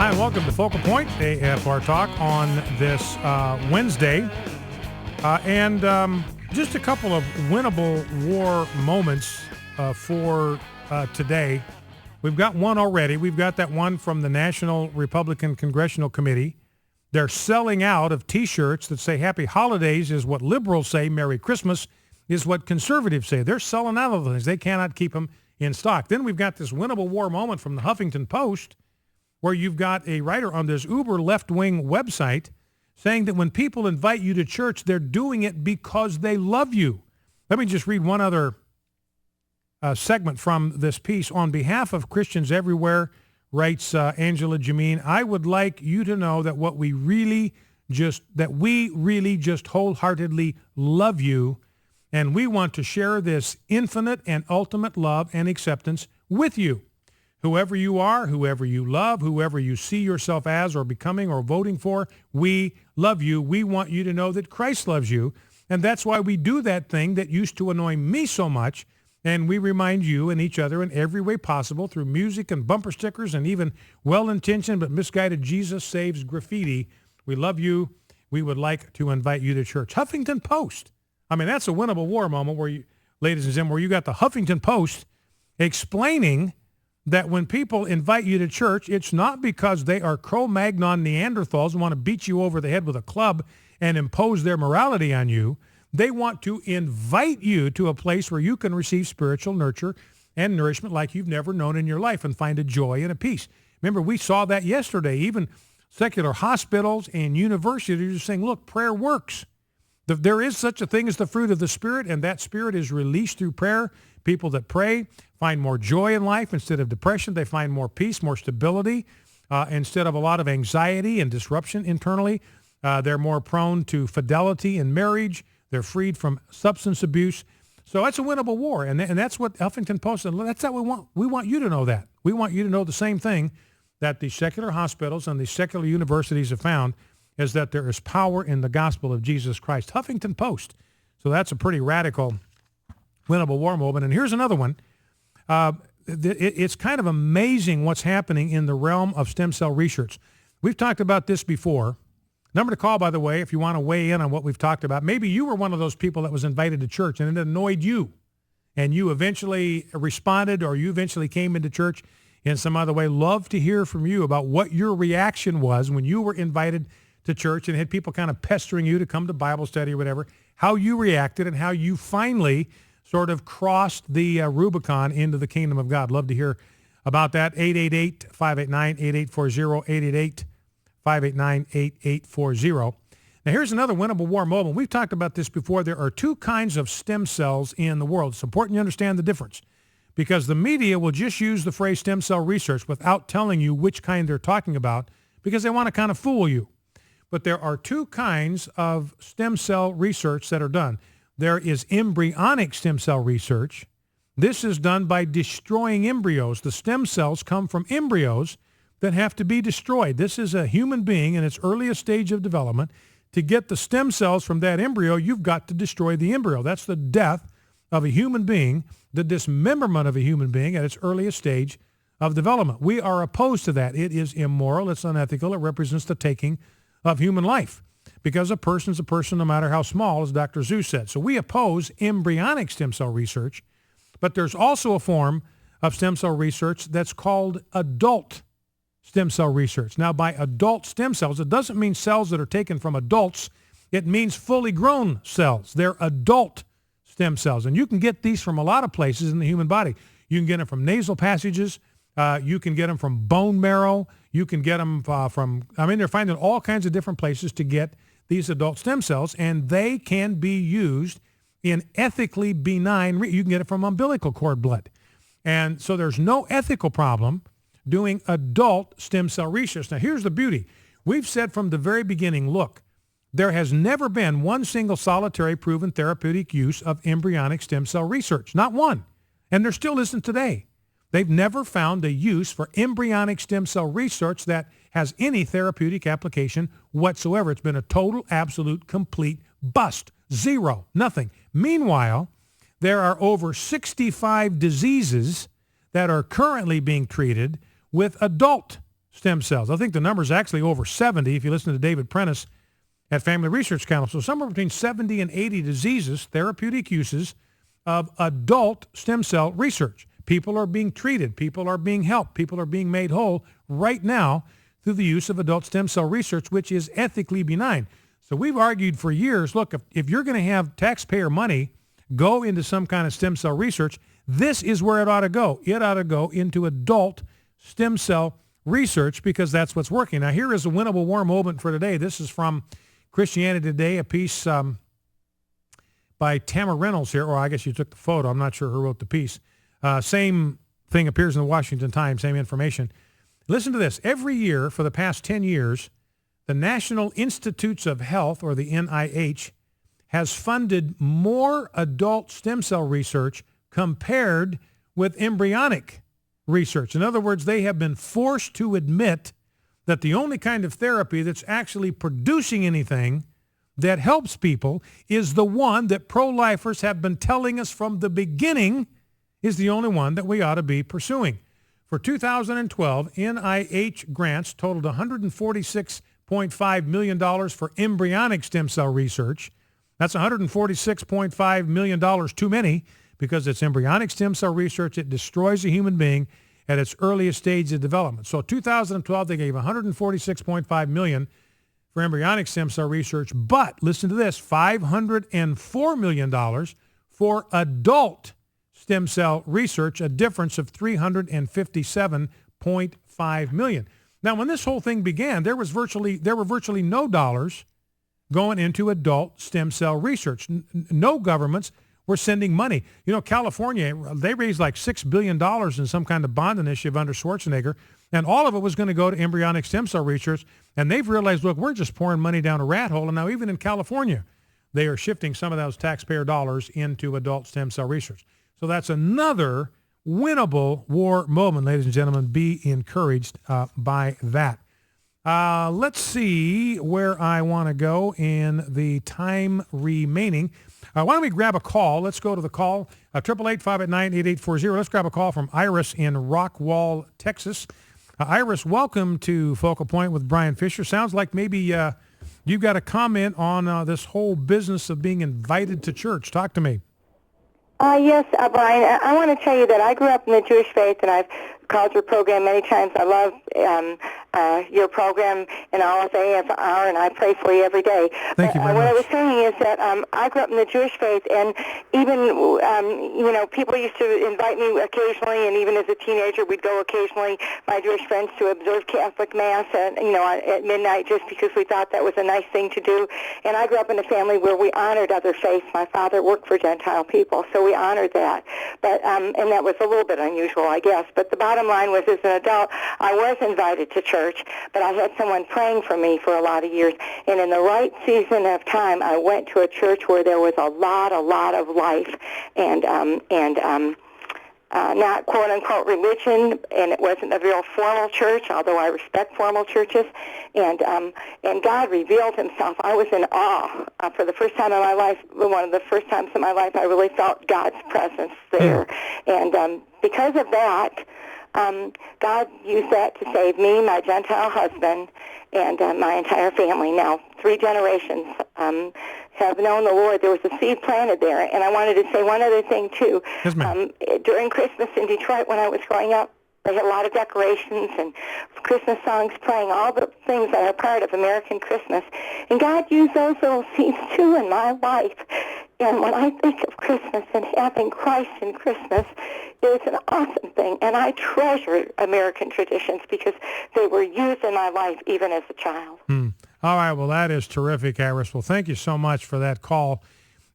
Hi, and welcome to Focal Point, AFR Talk on this Wednesday. Just a couple of winnable war moments for today. We've got one already. We've got that one from the National Republican Congressional Committee. They're selling out of T-shirts that say Happy Holidays is what liberals say. Merry Christmas is what conservatives say. They're selling out of those things. They cannot keep them in stock. Then we've got this winnable war moment from the Huffington Post, where you've got a writer on this uber left-wing website saying that when people invite you to church, they're doing it because they love you. Let me just read one other segment from this piece. On behalf of Christians everywhere, writes Angela Jameen, I would like you to know that we really just wholeheartedly love you, and we want to share this infinite and ultimate love and acceptance with you. Whoever you are, whoever you love, whoever you see yourself as or becoming or voting for, we love you. We want you to know that Christ loves you. And that's why we do that thing that used to annoy me so much. And we remind you and each other in every way possible through music and bumper stickers and even well-intentioned but misguided Jesus Saves graffiti. We love you. We would like to invite you to church. Huffington Post. I mean, that's a winnable war moment where you, ladies and gentlemen, where you got the Huffington Post explaining that when people invite you to church, it's not because they are Cro-Magnon Neanderthals and want to beat you over the head with a club and impose their morality on you. They want to invite you to a place where you can receive spiritual nurture and nourishment like you've never known in your life and find a joy and a peace. Remember, we saw that yesterday. Even secular hospitals and universities are saying, look, prayer works. There is such a thing as the fruit of the Spirit, and that Spirit is released through prayer. People that pray find more joy in life instead of depression. They find more peace, more stability, instead of a lot of anxiety and disruption internally. They're more prone to fidelity in marriage. They're freed from substance abuse. So that's a winnable war, and that's what Huffington Post said. That's what we want. We want you to know that. We want you to know the same thing that the secular hospitals and the secular universities have found, is that there is power in the gospel of Jesus Christ. Huffington Post. So that's a pretty radical winnable war moment. And here's another one. It's kind of amazing what's happening in the realm of stem cell research. We've talked about this before. Number to call, by the way, if you want to weigh in on what we've talked about. Maybe you were one of those people that was invited to church and it annoyed you, and you eventually responded, or you eventually came into church in some other way. Love to hear from you about what your reaction was when you were invited to church and had people kind of pestering you to come to Bible study or whatever, how you reacted and how you finally sort of crossed the Rubicon into the kingdom of God. Love to hear about that. 888-589-8840, 888-589-8840. Now, here's another winnable war moment. We've talked about this before. There are two kinds of stem cells in the world. It's important you understand the difference, because the media will just use the phrase stem cell research without telling you which kind they're talking about, because they want to kind of fool you. But there are two kinds of stem cell research that are done. There is embryonic stem cell research. This is done by destroying embryos. The stem cells come from embryos that have to be destroyed. This is a human being in its earliest stage of development. To get the stem cells from that embryo, you've got to destroy the embryo. That's the death of a human being, the dismemberment of a human being at its earliest stage of development. We are opposed to that. It is immoral. It's unethical. It represents the taking of human life, because a person's a person no matter how small, as Dr. Zeus said. So we oppose embryonic stem cell research, but there's also a form of stem cell research that's called adult stem cell research. Now, by adult stem cells, it doesn't mean cells that are taken from adults. It means fully grown cells. They're adult stem cells, and you can get these from a lot of places in the human body. You can get them from nasal passages. You can get them from bone marrow. You can get them they're finding all kinds of different places to get these adult stem cells, and they can be used in ethically benign, you can get it from umbilical cord blood. And so there's no ethical problem doing adult stem cell research. Now, here's the beauty. We've said from the very beginning, look, there has never been one single solitary proven therapeutic use of embryonic stem cell research, not one. And there still isn't today. They've never found a use for embryonic stem cell research that has any therapeutic application whatsoever. It's been a total, absolute, complete bust. Zero. Nothing. Meanwhile, there are over 65 diseases that are currently being treated with adult stem cells. I think the number is actually over 70 if you listen to David Prentice at Family Research Council. So somewhere between 70 and 80 diseases, therapeutic uses of adult stem cell research. People are being treated. People are being helped. People are being made whole right now through the use of adult stem cell research, which is ethically benign. So we've argued for years, look, if you're going to have taxpayer money go into some kind of stem cell research, this is where it ought to go. It ought to go into adult stem cell research because that's what's working. Now, here is a winnable war moment for today. This is from Christianity Today, a piece by Tamara Reynolds here, or I guess you took the photo. I'm not sure who wrote the piece. Same thing appears in the Washington Times, same information. Listen to this. Every year for the past 10 years, the National Institutes of Health, or the NIH, has funded more adult stem cell research compared with embryonic research. In other words, they have been forced to admit that the only kind of therapy that's actually producing anything that helps people is the one that pro-lifers have been telling us from the beginning is the only one that we ought to be pursuing. For 2012, NIH grants totaled $146.5 million for embryonic stem cell research. That's $146.5 million too many because it's embryonic stem cell research. It destroys a human being at its earliest stage of development. So 2012, they gave $146.5 million for embryonic stem cell research, but listen to this, $504 million for adult stem cell research, a difference of $357.5 million. Now, when this whole thing began, there were virtually no dollars going into adult stem cell research. No governments were sending money. You know, California, they raised like $6 billion in some kind of bond initiative under Schwarzenegger, and all of it was going to go to embryonic stem cell research. And they've realized, look, we're just pouring money down a rat hole. And now even in California, they are shifting some of those taxpayer dollars into adult stem cell research. So that's another winnable war moment, ladies and gentlemen. Be encouraged by that. Let's see where I want to go in the time remaining. Why don't we grab a call? Let's go to the call, 888-589-8840. Let's grab a call from Iris in Rockwall, Texas. Iris, welcome to Focal Point with Brian Fisher. Sounds like maybe you've got a comment on this whole business of being invited to church. Talk to me. Yes, Brian, I want to tell you that I grew up in the Jewish faith, and I've called your program many times. I love your program and all of AFR, and I pray for you every day. Thank you very much. What I was saying is that I grew up in the Jewish faith, and even, people used to invite me occasionally, and even as a teenager, we'd go occasionally, my Jewish friends, to observe Catholic Mass at midnight just because we thought that was a nice thing to do. And I grew up in a family where we honored other faiths. My father worked for Gentile people, so we honored that. But and that was a little bit unusual, I guess. But the bottom line was, as an adult, I was invited to church, but I had someone praying for me for a lot of years. And in the right season of time, I went to a church where there was a lot of life, and not quote-unquote religion, and it wasn't a real formal church, although I respect formal churches, and God revealed himself. I was in awe. For the first time in my life, one of the first times in my life, I really felt God's presence there. And because of that, God used that to save me, my Gentile husband, and my entire family. Now, 3 generations have known the Lord. There was a seed planted there. And I wanted to say one other thing, too. Yes, ma'am. During Christmas in Detroit, when I was growing up, they had a lot of decorations and Christmas songs playing, all the things that are part of American Christmas. And God used those little seeds, too, in my life. And when I think of Christmas and having Christ in Christmas, it's an awesome thing. And I treasure American traditions because they were used in my life even as a child. All right. Well, that is terrific, Iris. Well, thank you so much for that call.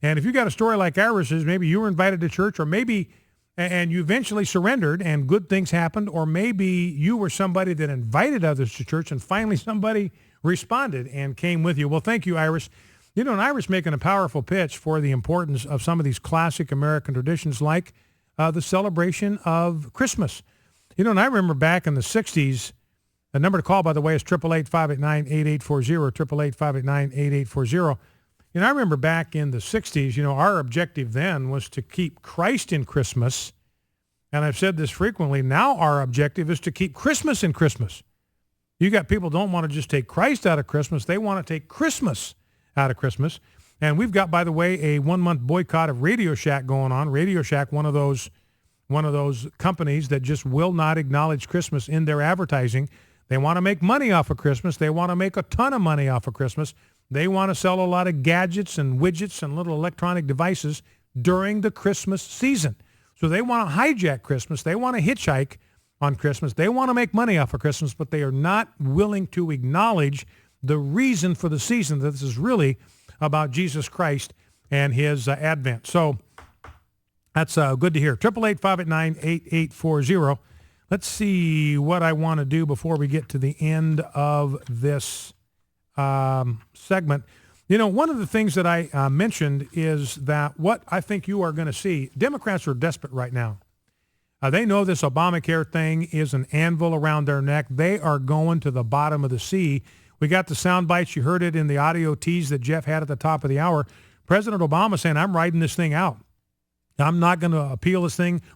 And if you got a story like Iris's, maybe you were invited to church, or maybe and you eventually surrendered and good things happened, or maybe you were somebody that invited others to church and finally somebody responded and came with you. Well, thank you, Iris. You know, and Iris making a powerful pitch for the importance of some of these classic American traditions like the celebration of Christmas. You know, and I remember back in the 60s, the number to call, by the way, is 888-589-8840, 888-589-8840. You know, I remember back in the 60s, you know, our objective then was to keep Christ in Christmas. And I've said this frequently. Now our objective is to keep Christmas in Christmas. You got people don't want to just take Christ out of Christmas. They want to take Christmas out of Christmas. And we've got, by the way, a 1-month boycott of Radio Shack going on. Radio Shack, one of those companies that just will not acknowledge Christmas in their advertising. They want to make money off of Christmas. They want to make a ton of money off of Christmas. They want to sell a lot of gadgets and widgets and little electronic devices during the Christmas season. So they want to hijack Christmas. They want to hitchhike on Christmas. They want to make money off of Christmas, but they are not willing to acknowledge the reason for the season, that this is really about Jesus Christ and his advent. So that's good to hear. 888-589-8840. Let's see what I want to do before we get to the end of this segment. You know, one of the things that I mentioned is that what I think you are going to see, Democrats are desperate right now. They know this Obamacare thing is an anvil around their neck. They are going to the bottom of the sea. We got the sound bites. You heard it in the audio tease that Jeff had at the top of the hour. President Obama saying, I'm riding this thing out. I'm not going to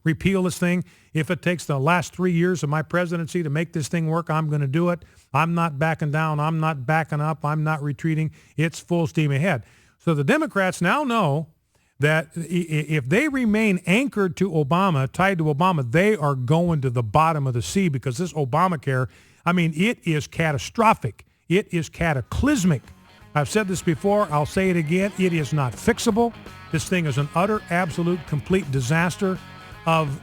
repeal this thing. If it takes the last 3 years of my presidency to make this thing work, I'm going to do it. I'm not backing down. I'm not backing up. I'm not retreating. It's full steam ahead. So the Democrats now know that if they remain anchored to Obama, tied to Obama, they are going to the bottom of the sea, because this Obamacare, I mean, it is catastrophic. It is cataclysmic. I've said this before. I'll say it again. It is not fixable. This thing is an utter, absolute, complete disaster of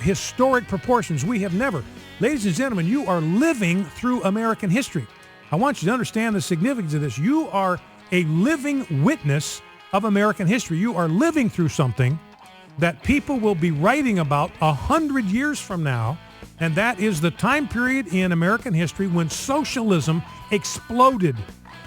historic proportions. We have never. Ladies and gentlemen, you are living through American history. I want you to understand the significance of this. You are a living witness of American history. You are living through something that people will be writing about 100 years from now, and that is the time period in American history when socialism exploded,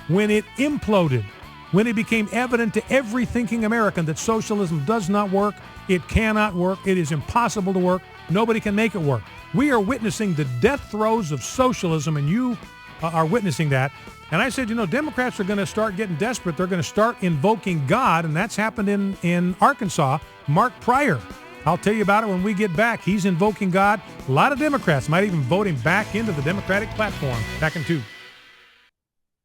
when it imploded, when it became evident to every thinking American that socialism does not work, it cannot work, it is impossible to work, nobody can make it work. We are witnessing the death throes of socialism, and you are witnessing that. And I said, you know, Democrats are going to start getting desperate. They're going to start invoking God, and that's happened in Arkansas. Mark Pryor, I'll tell you about it when we get back. He's invoking God. A lot of Democrats might even vote him back into the Democratic platform. Back in 2.